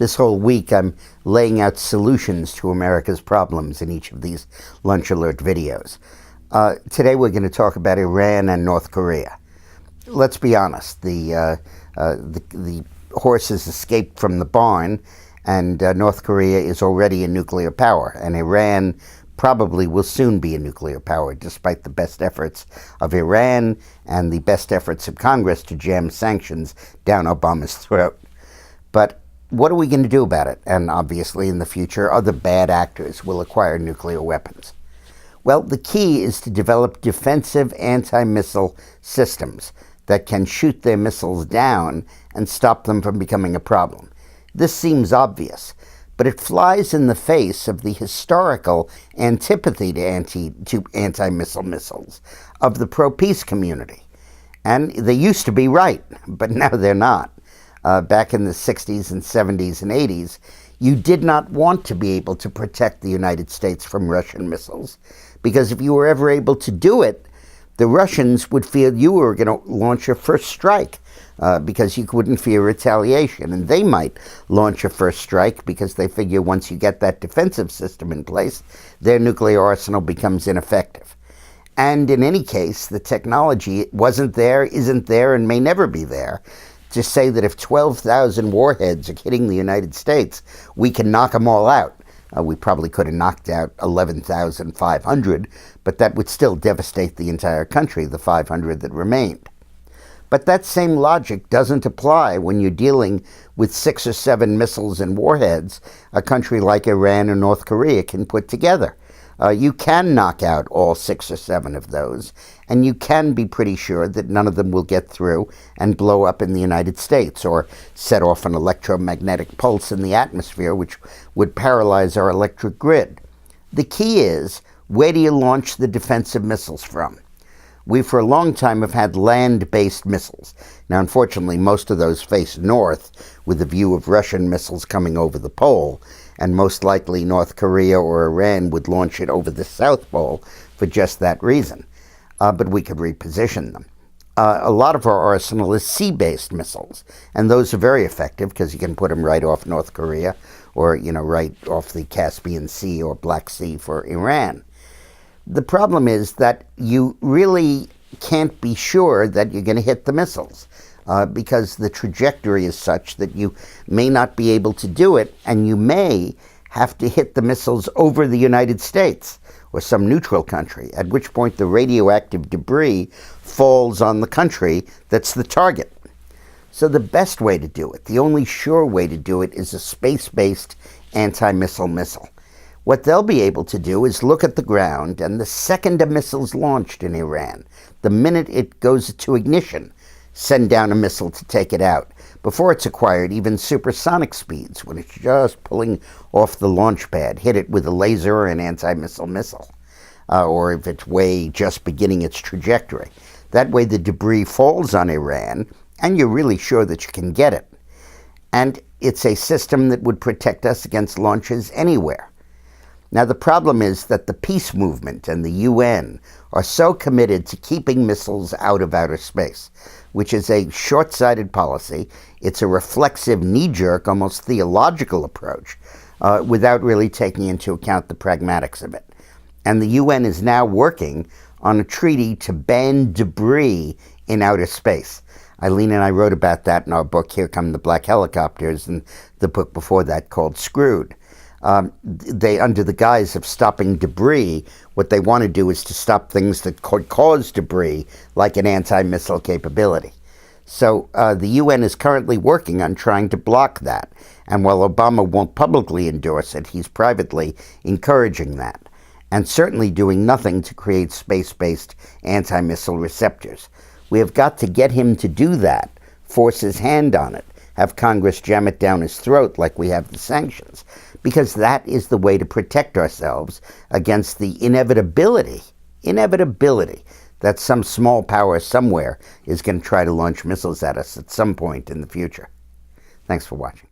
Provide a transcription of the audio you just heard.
This whole week I'm laying out solutions to America's problems in each of these Lunch Alert videos. Today we're going to talk about Iran and North Korea. Let's be honest, the horse has escaped from the barn, and North Korea is already a nuclear power, and Iran probably will soon be a nuclear power, despite the best efforts of Iran and the best efforts of Congress to jam sanctions down Obama's throat. But what are we going to do about it? And obviously, in the future, other bad actors will acquire nuclear weapons. Well, the key is to develop defensive anti-missile systems that can shoot their missiles down and stop them from becoming a problem. This seems obvious, but it flies in the face of the historical antipathy to anti-missile missiles of the pro-peace community. And they used to be right, but now they're not. Back in the 60s and 70s and 80s, you did not want to be able to protect the United States from Russian missiles, because if you were ever able to do it, the Russians would feel you were going to launch a first strike, because you wouldn't fear retaliation. And they might launch a first strike because they figure once you get that defensive system in place, their nuclear arsenal becomes ineffective. And in any case, the technology wasn't there, isn't there, and may never be there to say that if 12,000 warheads are hitting the United States, we can knock them all out. We probably could have knocked out 11,500, but that would still devastate the entire country, the 500 that remained. But that same logic doesn't apply when you're dealing with 6 or 7 missiles and warheads a country like Iran or North Korea can put together. You can knock out all 6 or 7 of those, and you can be pretty sure that none of them will get through and blow up in the United States or set off an electromagnetic pulse in the atmosphere which would paralyze our electric grid. The key is, where do you launch the defensive missiles from? We, for a long time, have had land-based missiles. Now, unfortunately, most of those face north with the view of Russian missiles coming over the pole, and most likely North Korea or Iran would launch it over the South Pole for just that reason. But we could reposition them. A lot of our arsenal is sea-based missiles, and those are very effective because you can put them right off North Korea or, right off the Caspian Sea or Black Sea for Iran. The problem is that you really can't be sure that you're going to hit the missiles because the trajectory is such that you may not be able to do it, and you may have to hit the missiles over the United States or some neutral country, at which point the radioactive debris falls on the country that's the target. So the best way to do it, the only sure way to do it, is a space-based anti-missile missile. What they'll be able to do is look at the ground, and the second a missile's launched in Iran, the minute it goes to ignition, send down a missile to take it out. Before it's acquired even supersonic speeds, when it's just pulling off the launch pad, hit it with a laser or an anti-missile missile, or if it's way just beginning its trajectory. That way the debris falls on Iran, and you're really sure that you can get it. And it's a system that would protect us against launches anywhere. Now, the problem is that the peace movement and the UN are so committed to keeping missiles out of outer space, which is a short-sighted policy. It's a reflexive, knee-jerk, almost theological approach, without really taking into account the pragmatics of it. And the UN is now working on a treaty to ban debris in outer space. Eileen and I wrote about that in our book, Here Come the Black Helicopters, and the book before that called Screwed. They, under the guise of stopping debris, what they want to do is to stop things that could cause debris, like an anti-missile capability. So the UN is currently working on trying to block that. And while Obama won't publicly endorse it, he's privately encouraging that, and certainly doing nothing to create space-based anti-missile receptors. We have got to get him to do that, force his hand on it, have Congress jam it down his throat like we have the sanctions, because that is the way to protect ourselves against the inevitability that some small power somewhere is going to try to launch missiles at us at some point in the future. Thanks for watching.